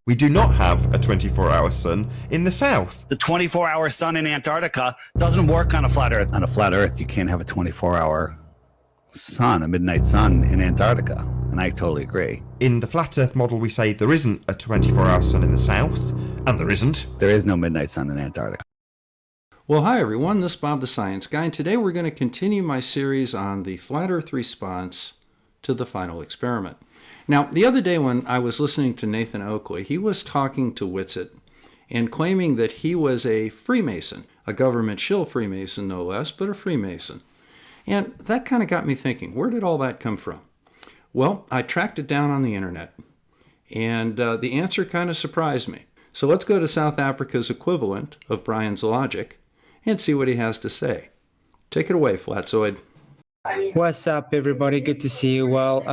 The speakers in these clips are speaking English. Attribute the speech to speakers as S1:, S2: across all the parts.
S1: We do not have a 24-hour sun in the south.
S2: The 24-hour sun in Antarctica doesn't work on a flat Earth.
S3: On a flat Earth, you can't have a 24-hour sun, a midnight sun in Antarctica. And I totally agree.
S1: In the flat Earth model, we say there isn't a 24-hour sun in the south, and there isn't.
S3: There is no midnight sun in Antarctica.
S4: Well, hi everyone, this is Bob the Science Guy, and today we're going to continue my series on the flat Earth response to the final experiment. Now, the other day when I was listening to Nathan Oakley, he was talking to Witsit and claiming that he was a Freemason, a government shill Freemason no less, but a Freemason. And that kind of got me thinking, where did all that come from? Well, I tracked it down on the internet, and the answer kind of surprised me. So let's go to South Africa's equivalent of Brian's logic and see what he has to say. Take it away, Flatzoid.
S5: What's up, everybody? Good to see you. Well,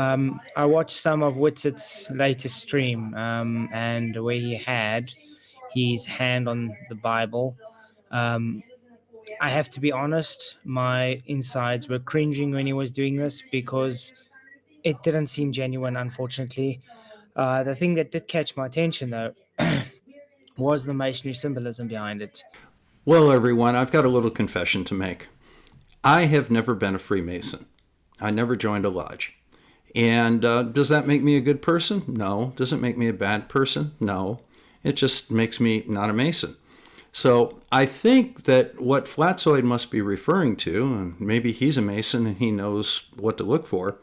S5: I watched some of Witsit's latest stream, and where he had his hand on the Bible. I have to be honest, my insides were cringing when he was doing this because it didn't seem genuine, unfortunately. The thing that did catch my attention, though, was the masonry symbolism behind it.
S4: Well, everyone, I've got a little confession to make. I have never been a Freemason. I never joined a lodge. And does that make me a good person? No. Does it make me a bad person? No. It just makes me not a Mason. So I think that what Flatzoid must be referring to, and maybe he's a Mason and he knows what to look for,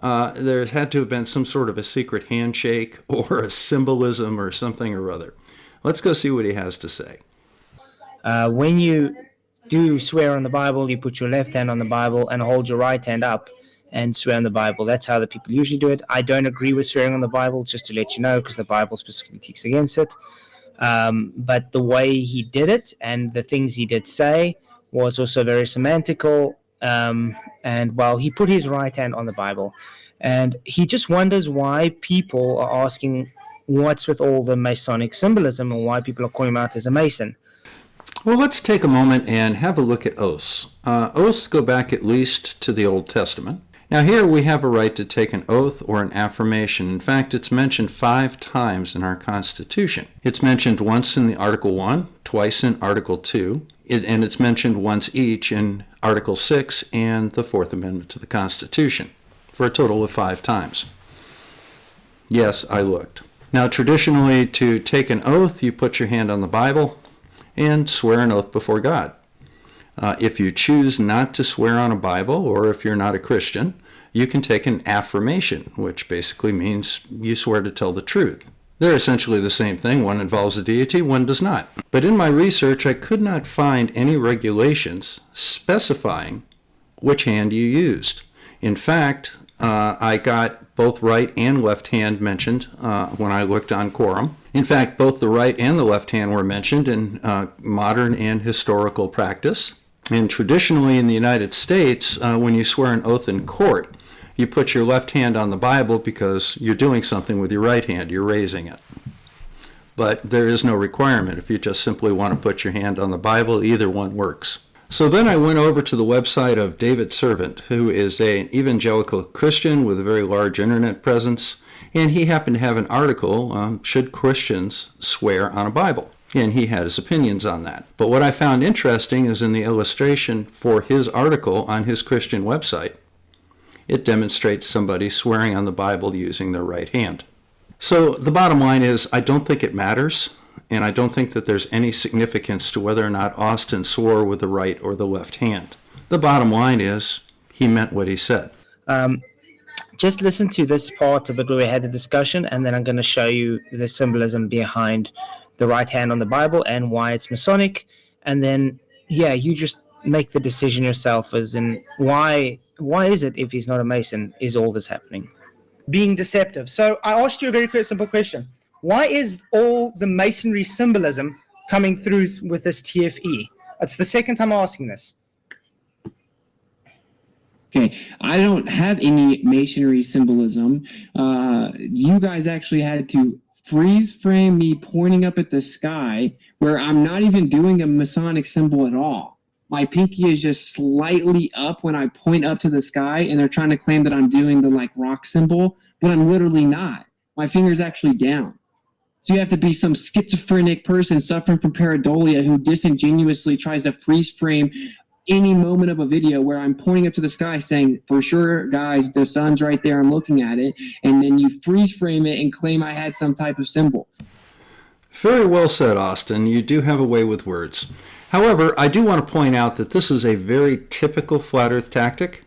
S4: there had to have been some sort of a secret handshake or a symbolism or something or other. Let's go see what he has to say.
S5: When you do swear on the Bible, you put your left hand on the Bible and hold your right hand up and swear on the Bible. That's how the people usually do it. I don't agree with swearing on the Bible, just to let you know, because the Bible specifically teaches against it. But the way he did it and the things he did say was also very semantical. And well, he put his right hand on the Bible, and he just wonders why people are asking what's with all the Masonic symbolism and why people are calling him out as a Mason.
S4: Well, let's take a moment and have a look at oaths. Oaths go back at least to the Old Testament. Now here we have a right to take an oath or an affirmation. In fact, it's mentioned 5 times in our Constitution. It's mentioned once in the Article 1, twice in Article 2, and it's mentioned once each in Article 6 and the 4th Amendment to the Constitution, for a total of 5 times. Yes, I looked. Now traditionally, to take an oath, you put your hand on the Bible and swear an oath before God. If you choose not to swear on a Bible, or if you're not a Christian, you can take an affirmation, which basically means you swear to tell the truth. They're essentially the same thing. One involves a deity, one does not. But in my research, I could not find any regulations specifying which hand you used. In fact, I got both right and left hand mentioned when I looked on Quorum. In fact, both the right and the left hand were mentioned in modern and historical practice. And traditionally in the United States, when you swear an oath in court, you put your left hand on the Bible because you're doing something with your right hand, you're raising it. But there is no requirement. If you just simply want to put your hand on the Bible, either one works. So then I went over to the website of David Servant, who is an evangelical Christian with a very large internet presence, and he happened to have an article, Should Christians Swear on a Bible? And he had his opinions on that. But what I found interesting is in the illustration for his article on his Christian website, it demonstrates somebody swearing on the Bible using their right hand. So the bottom line is, I don't think it matters, and I don't think that there's any significance to whether or not Austin swore with the right or the left hand. The bottom line is, he meant what he said.
S5: Just listen to this part of it where we had a discussion, and then I'm going to show you the symbolism behind the right hand on the Bible and why it's Masonic. And then, yeah, you just make the decision yourself as in why is it, if he's not a Mason, is all this happening? Being deceptive. So I asked you a very simple question. Why is all the Masonry symbolism coming through with this TFE? It's the second time I'm asking this.
S6: Okay, I don't have any Masonry symbolism. You guys actually had to freeze frame me pointing up at the sky where I'm not even doing a Masonic symbol at all. My pinky is just slightly up when I point up to the sky, and they're trying to claim that I'm doing the rock symbol, but I'm literally not. My finger's actually down. So you have to be some schizophrenic person suffering from pareidolia who disingenuously tries to freeze frame any moment of a video where I'm pointing up to the sky saying, for sure, guys, the sun's right there, I'm looking at it, and then you freeze frame it and claim I had some type of symbol.
S4: Very well said, Austin. You do have a way with words. However, I do want to point out that this is a very typical flat earth tactic,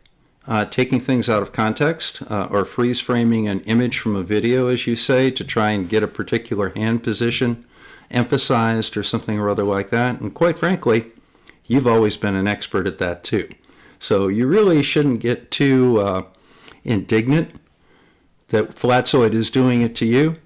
S4: taking things out of context or freeze framing an image from a video, as you say, to try and get a particular hand position emphasized or something or other like that. And quite frankly, you've always been an expert at that too. So you really shouldn't get too indignant that Flatzoid is doing it to you.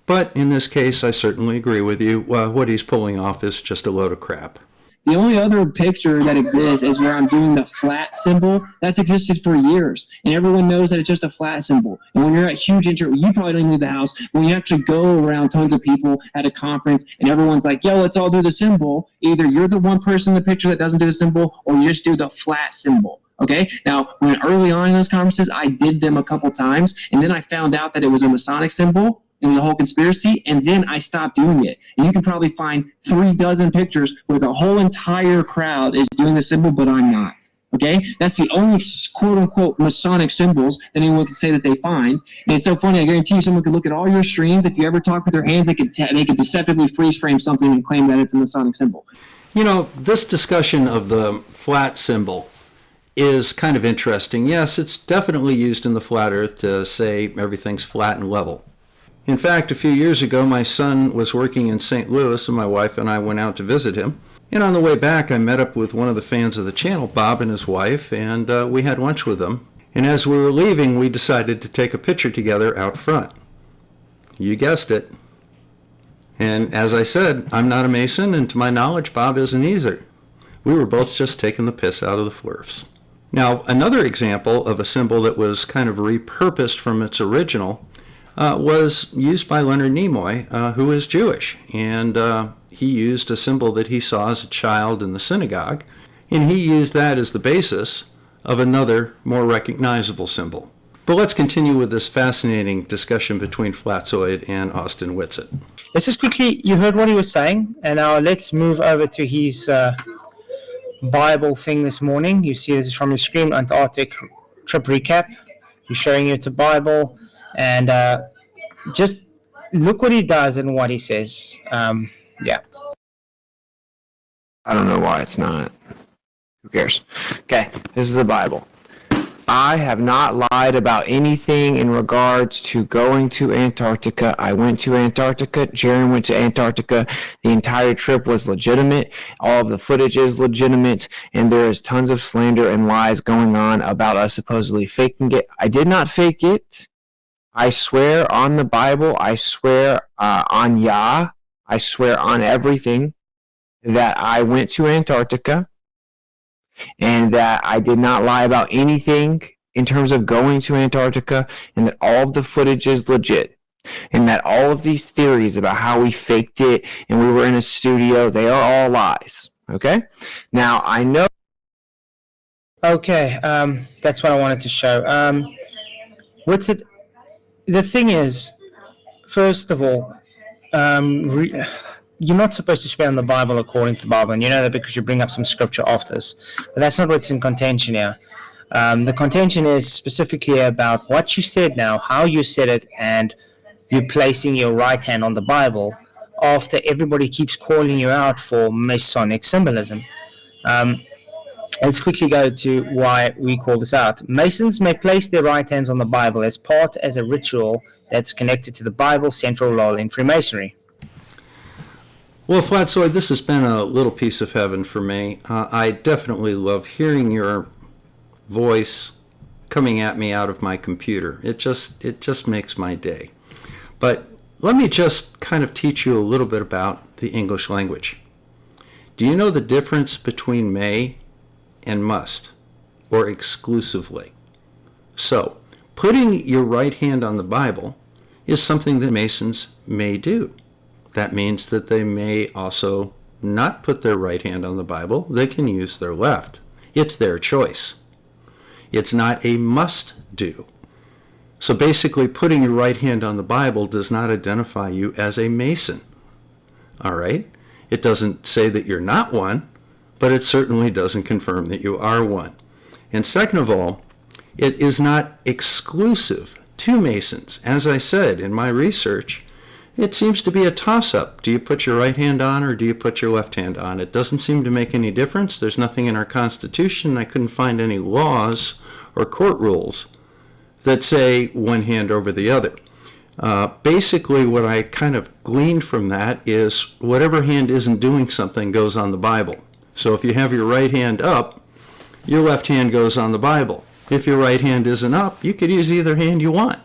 S4: But in this case, I certainly agree with you. What he's pulling off is just a load of crap.
S6: The only other picture that exists is where I'm doing the flat symbol. That's existed for years, and everyone knows that it's just a flat symbol. And when you're at huge you probably don't leave the house. When you actually go around tons of people at a conference, and everyone's like, yo, let's all do the symbol. Either you're the one person in the picture that doesn't do the symbol, or you just do the flat symbol. Okay? Now, when early on in those conferences, I did them a couple times, and then I found out that it was a Masonic symbol. It was a whole conspiracy, and then I stopped doing it. And you can probably find 36 pictures where the whole entire crowd is doing the symbol, but I'm not. Okay? That's the only quote-unquote Masonic symbols that anyone can say that they find. And it's so funny, I guarantee you someone could look at all your streams. If you ever talk with their hands, they could deceptively freeze frame something and claim that it's a Masonic symbol.
S4: You know, this discussion of the flat symbol is kind of interesting. Yes, it's definitely used in the flat earth to say everything's flat and level. In fact, a few years ago, my son was working in St. Louis, and my wife and I went out to visit him. And on the way back, I met up with one of the fans of the channel, Bob and his wife, and we had lunch with them. And as we were leaving, we decided to take a picture together out front. You guessed it. And as I said, I'm not a Mason, and to my knowledge, Bob isn't either. We were both just taking the piss out of the flurfs. Now, another example of a symbol that was kind of repurposed from its original was used by Leonard Nimoy, who is Jewish. And he used a symbol that he saw as a child in the synagogue, and he used that as the basis of another, more recognizable symbol. But let's continue with this fascinating discussion between Flatzoid and Austin Witsit.
S5: Let's just quickly, you heard what he was saying, and now let's move over to his Bible thing this morning. You see this is from his screen, Antarctic trip recap. He's showing you it's a Bible. And just look what he does and what he says. Yeah.
S7: I don't know why it's not. Who cares? Okay, this is the Bible. I have not lied about anything in regards to going to Antarctica. I went to Antarctica. Jaron went to Antarctica. The entire trip was legitimate. All of the footage is legitimate. And there is tons of slander and lies going on about us supposedly faking it. I did not fake it. I swear on the Bible, I swear on Yah, I swear on everything that I went to Antarctica and that I did not lie about anything in terms of going to Antarctica, and that all of the footage is legit, and that all of these theories about how we faked it and we were in a studio, they are all lies. Okay? Now, I know...
S5: Okay, that's what I wanted to show. What's it? The thing is, first of all, you're not supposed to swear on the Bible according to the Bible, and you know that because you bring up some scripture after this. But that's not what's in contention here. The contention is specifically about what you said now, how you said it, and you placing your right hand on the Bible after everybody keeps calling you out for Masonic symbolism. Let's quickly go to why we call this out. Masons may place their right hands on the Bible as a ritual that's connected to the Bible's central role in Freemasonry.
S4: Well, Flatzoid, this has been a little piece of heaven for me. I definitely love hearing your voice coming at me out of my computer. It just makes my day. But let me just kind of teach you a little bit about the English language. Do you know the difference between may and must, or exclusively? So, putting your right hand on the Bible is something that Masons may do. That means that they may also not put their right hand on the Bible. They can use their left. It's their choice. It's not a must do. So basically, putting your right hand on the Bible does not identify you as a Mason. All right? It doesn't say that you're not one, but it certainly doesn't confirm that you are one. And second of all, it is not exclusive to Masons. As I said in my research, it seems to be a toss-up. Do you put your right hand on or do you put your left hand on? It doesn't seem to make any difference. There's nothing in our Constitution. I couldn't find any laws or court rules that say one hand over the other. Basically, what I kind of gleaned from that is whatever hand isn't doing something goes on the Bible. So if you have your right hand up, your left hand goes on the Bible. If your right hand isn't up, you could use either hand you want.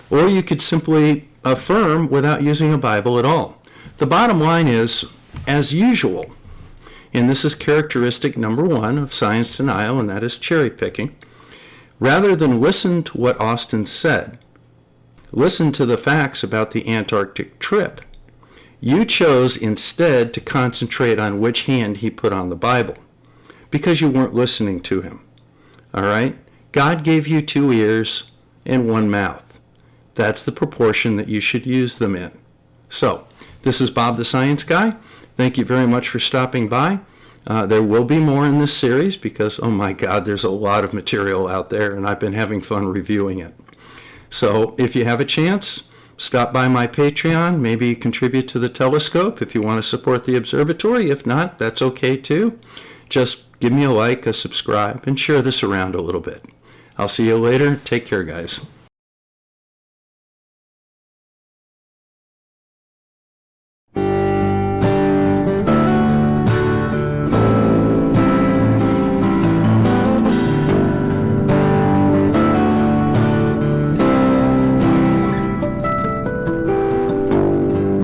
S4: Or you could simply affirm without using a Bible at all. The bottom line is, as usual, and this is characteristic number one of science denial, and that is cherry picking, rather than listen to what Austin said, listen to the facts about the Antarctic trip, you chose instead to concentrate on which hand he put on the Bible because you weren't listening to him. All right? God gave you 2 ears and 1 mouth. That's the proportion that you should use them in. So, this is Bob the Science Guy. Thank you very much for stopping by. There will be more in this series because, oh my God, there's a lot of material out there and I've been having fun reviewing it. So if you have a chance, stop by my Patreon, maybe contribute to the telescope if you want to support the observatory. If not, that's okay too. Just give me a like, a subscribe, and share this around a little bit. I'll see you later. Take care, guys.